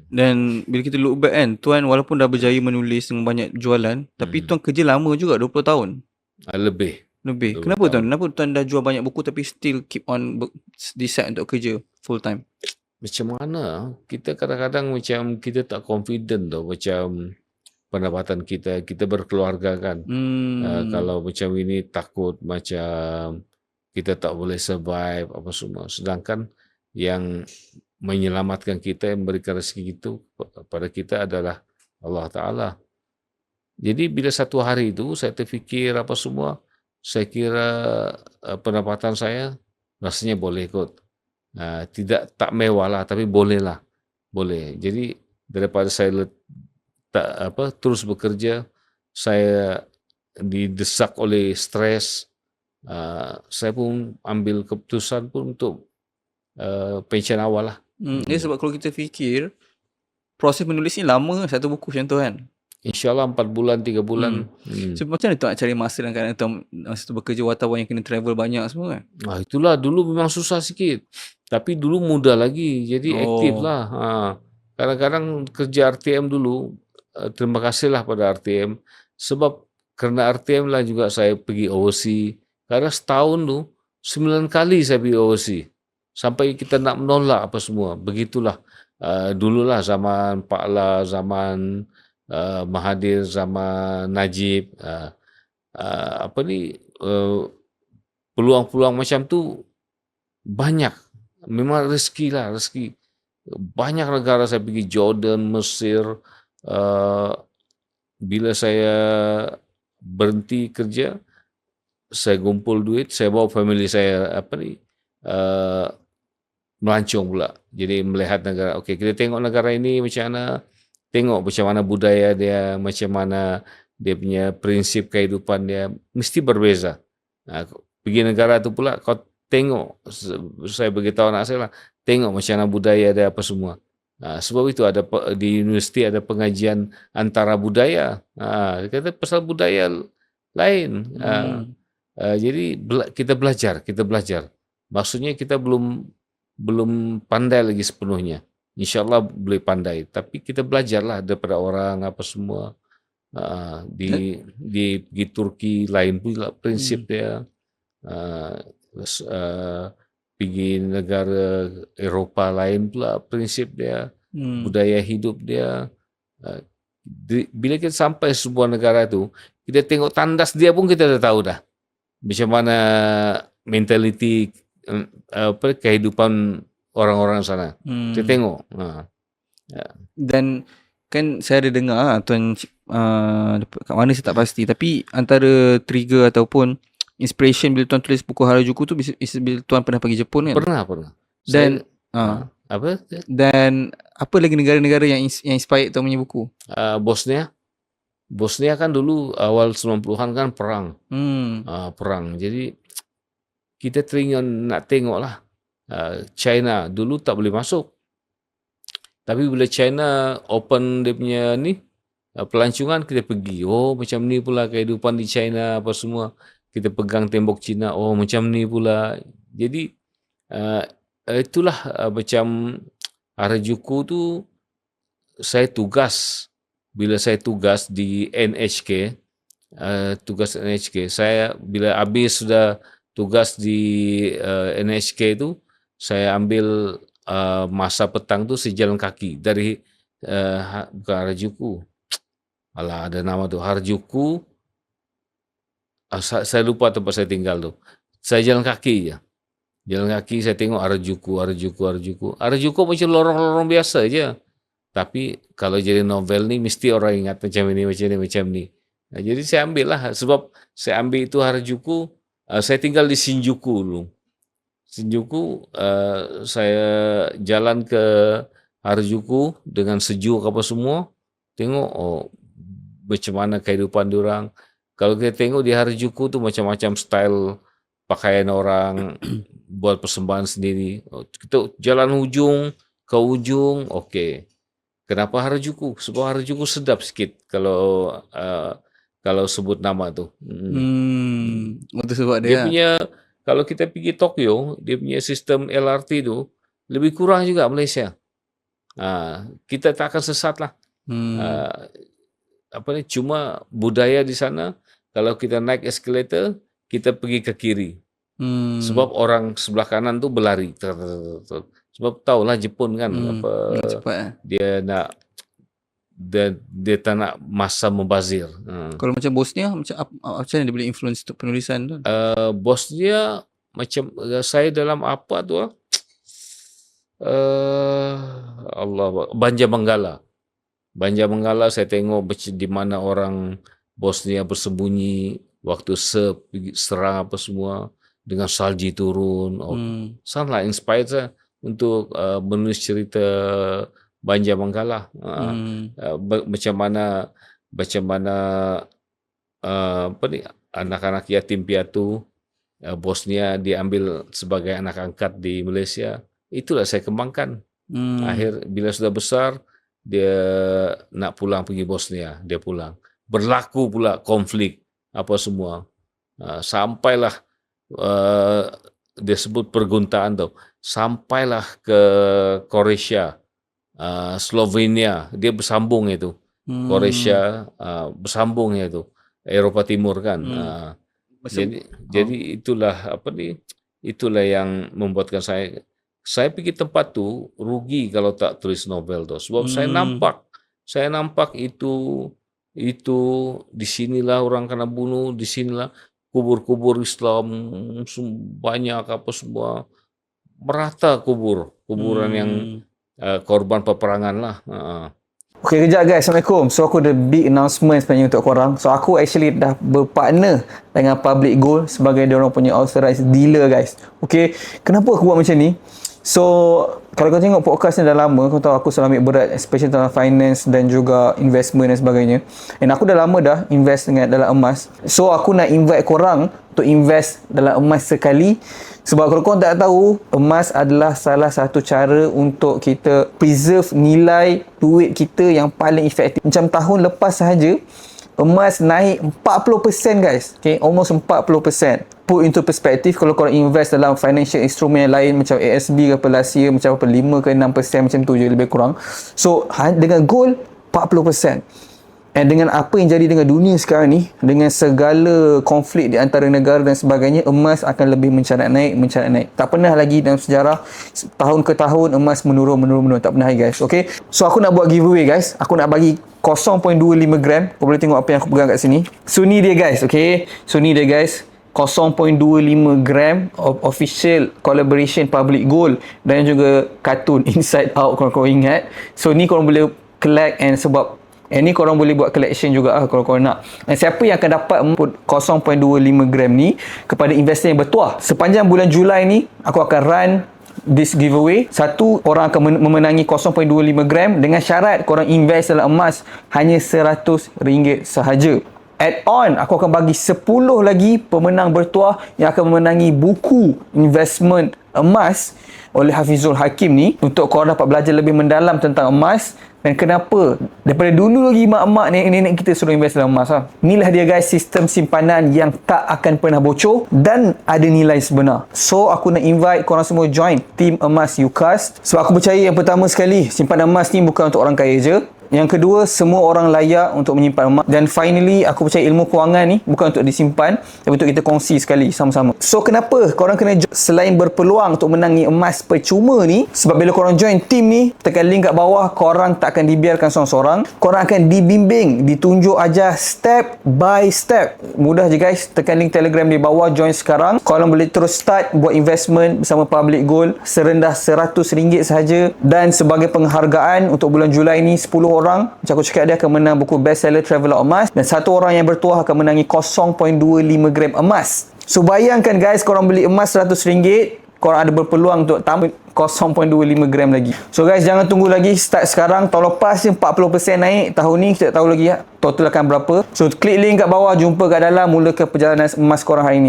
Dan bila kita look back kan, Tuan walaupun dah berjaya menulis dengan banyak jualan, tapi Tuan kerja lama juga, 20 tahun Lebih lebih. 20 Kenapa tahun. Tuan? Kenapa Tuan dah jual banyak buku tapi still keep on decide untuk kerja full time? Macam mana? Kita kadang-kadang macam kita tak confident tau. Macam pendapatan kita berkeluarga kan. Kalau macam ini takut macam kita tak boleh survive apa semua. Sedangkan yang menyelamatkan kita, yang memberikan rezeki itu pada kita adalah Allah Ta'ala. Jadi bila satu hari itu saya terfikir apa semua, saya kira pendapatan saya rasanya boleh kot. Tidak tak mewah lah, tapi boleh lah. Boleh. Jadi daripada saya terus bekerja, saya didesak oleh stres, saya pun ambil keputusan pun untuk pension awal lah. Ya sebab kalau kita fikir proses menulis ni lama satu buku macam tu kan. InsyaAllah 4 bulan, 3 bulan. So, macam mana Tuan nak cari masa dalam keadaan Tuan masa tu bekerja wartawan yang kena travel banyak semua kan? Itulah dulu memang susah sikit. Tapi dulu muda lagi. Jadi aktif lah. Kadang-kadang kerja RTM dulu, terima kasihlah pada RTM. Sebab kerana RTM lah juga saya pergi overseas. Karena setahun tu 9 kali saya pergi overseas. Sampai kita nak menolak apa semua. Begitulah. Dululah zaman Pak La, zaman Mahathir, zaman Najib. Peluang-peluang macam tu banyak. Memang rezeki lah, rezeki. Banyak negara saya pergi, Jordan, Mesir. Bila saya berhenti kerja, saya kumpul duit, saya bawa family saya melancong pula. Jadi melihat negara, okey kita tengok negara ini macam mana, tengok macam mana budaya dia, macam mana dia punya prinsip kehidupan dia, mesti berbeza. Pergi negara tu pula, kau tengok, saya beritahu anak saya lah, tengok macam mana budaya dia apa semua. Sebab itu ada di universiti ada pengajian antara budaya. Dia kata pasal budaya lain. Jadi kita belajar. Maksudnya kita belum pandai lagi sepenuhnya. InsyaAllah boleh pandai. Tapi kita belajarlah daripada orang apa semua. Di Turki lain pula prinsip dia. Pergi negara Eropah lain pula prinsip dia. Budaya hidup dia. Bila kita sampai sebuah negara tu, kita tengok tandas dia pun kita dah tahu dah. Macam mana mentaliti kehidupan orang-orang sana. Kita tengok. Dan kan saya ada dengar Tuan kat mana saya tak pasti, tapi antara trigger ataupun inspiration bila Tuan tulis buku Harajuku tu bila Tuan pernah pergi Jepun kan? Pernah. Dan apa? Dan apa lagi negara-negara yang inspired Tuan punya buku? Bosnia kan dulu awal 90-an kan perang. Perang. Jadi kita teringat nak tengok lah. China dulu tak boleh masuk. Tapi bila China open dia punya ni, pelancongan kita pergi. Oh macam ni pula kehidupan di China apa semua. Kita pegang tembok China. Oh macam ni pula. Jadi itulah macam Harajuku tu saya tugas. Bila saya tugas di NHK, saya bila habis sudah tugas di NHK tu, saya ambil masa petang tu saya jalan kaki dari bukan Harajuku. Alah ada nama tu Harajuku. Saya lupa tempat saya tinggal tu. Saya jalan kaki je. Jalan kaki saya tengok Harajuku. Harajuku macam lorong-lorong biasa je. Tapi kalau jadi novel ni mesti orang ingat macam ni. Jadi saya ambil lah. Sebab saya ambil itu Harajuku. Saya tinggal di Shinjuku dulu. Shinjuku, saya jalan ke Harajuku dengan sejuk apa semua. Tengok macam mana kehidupan diorang. Kalau kita tengok di Harajuku tu macam-macam style pakaian orang, buat persembahan sendiri. Kita jalan ujung ke ujung, okey. Kenapa Harajuku? Sebab Harajuku sedap sikit kalau sebut nama tu. Itu sebab dia punya, kalau kita pergi Tokyo, dia punya sistem LRT tu lebih kurang juga Malaysia. kita tak akan sesat lah. Cuma budaya di sana, kalau kita naik eskalator, kita pergi ke kiri. Sebab orang sebelah kanan tu berlari. Sebab tahulah Jepun kan, dia nak dia tak nak masa membazir. Kalau macam Bosnia, macam mana dia boleh influence untuk penulisan tu? Bosnia, macam saya dalam apa tu? Banja Benggala saya tengok di mana orang Bosnia bersembunyi waktu Serb serang apa semua, dengan salji turun. Sangatlah inspired saya untuk menulis cerita Banja Benggala. Macam mana anak-anak yatim piatu Bosnia diambil sebagai anak angkat di Malaysia. Itulah saya kembangkan. Akhir bila sudah besar, dia nak pulang pergi Bosnia, dia pulang. Berlaku pula konflik apa semua. Sampailah dia sebut perguntaan tu. Sampailah ke Croatia, Slovenia, dia bersambung itu. Croatia bersambung itu. Eropah Timur kan. Jadi itulah itulah yang membuatkan saya pergi tempat tu rugi kalau tak tulis novel tu. Sebab saya nampak itu di sinilah orang kena bunuh, di sinilah kubur-kubur Islam banyak apa semua, merata kuburan yang korban peperangan lah. Okay, kejap guys. Assalamualaikum. So, aku ada big announcement sebenarnya untuk korang. So, aku actually dah berpartner dengan Public Gold sebagai diorang punya authorized dealer guys. Okay, kenapa aku buat macam ni? So, kalau kau tengok podcast ni dah lama, kau tahu aku selalu ambil berat, especially tentang finance dan juga investment dan sebagainya. And aku dah lama dah invest dalam emas. So, aku nak invite korang untuk invest dalam emas sekali. Sebab kalau korang tak tahu, emas adalah salah satu cara untuk kita preserve nilai duit kita yang paling efektif. Macam tahun lepas sahaja, emas naik 40% guys. Okay, almost 40%. Put into perspective, kalau korang invest dalam financial instrument yang lain macam ASB ke last year, macam apa 5 ke 6% macam tu je lebih kurang. So dengan gold 40%. And dengan apa yang jadi dengan dunia sekarang ni, dengan segala konflik di antara negara dan sebagainya, emas akan lebih mencarat naik. Tak pernah lagi dalam sejarah tahun ke tahun emas menurun. Tak pernah lagi guys. Okay, so aku nak buat giveaway guys. Aku nak bagi 0.25 gram. Kau boleh tengok apa yang aku pegang kat sini. So ni dia guys. Okay, so ni dia guys, 0.25 gram of official collaboration Public Gold dan juga kartun Inside Out kalau korang ingat. So ni korang boleh collect, and sebab ni korang boleh buat collection juga kalau korang nak. Dan siapa yang akan dapat 0.25 gram ni kepada investor yang bertuah, sepanjang bulan Julai ni aku akan run this giveaway. Satu orang akan memenangi 0.25 gram dengan syarat korang invest dalam emas hanya RM100 sahaja. Add-on, aku akan bagi 10 lagi pemenang bertuah yang akan memenangi buku investment emas oleh Hafizul Hakim ni, untuk korang dapat belajar lebih mendalam tentang emas dan kenapa daripada dulu lagi mak-mak nenek-nenek kita suruh invest dalam emas. Inilah dia guys, sistem simpanan yang tak akan pernah bocor dan ada nilai sebenar. So aku nak invite korang semua join Team Emas UCAS. Sebab aku percaya yang pertama sekali, simpanan emas ni bukan untuk orang kaya je. Yang kedua, semua orang layak untuk menyimpan emas. Dan finally, aku percaya ilmu kewangan ni bukan untuk disimpan, tapi untuk kita kongsi sekali sama-sama. So kenapa korang kena selain berpeluang untuk menangi emas percuma ni, sebab bila korang join team ni, tekan link kat bawah, korang tak akan dibiarkan seorang-seorang. Korang akan dibimbing, ditunjuk ajar step by step. Mudah je guys, tekan link Telegram di bawah, join sekarang. Korang boleh terus start buat investment bersama Public Gold serendah RM100 sahaja. Dan sebagai penghargaan untuk bulan Julai ni, 10 orang, macam aku cakap, dia akan menang buku bestseller Traveller Emas, dan satu orang yang bertuah akan menangi 0.25 gram emas. So bayangkan guys, korang beli emas RM100, korang ada berpeluang untuk tambah 0.25 gram lagi. So guys, jangan tunggu lagi, start sekarang. Tahun lepas je 40% naik, tahun ni kita tak tahu lagi total akan berapa. So klik link kat bawah, jumpa kat dalam, mulakan perjalanan emas korang hari ni.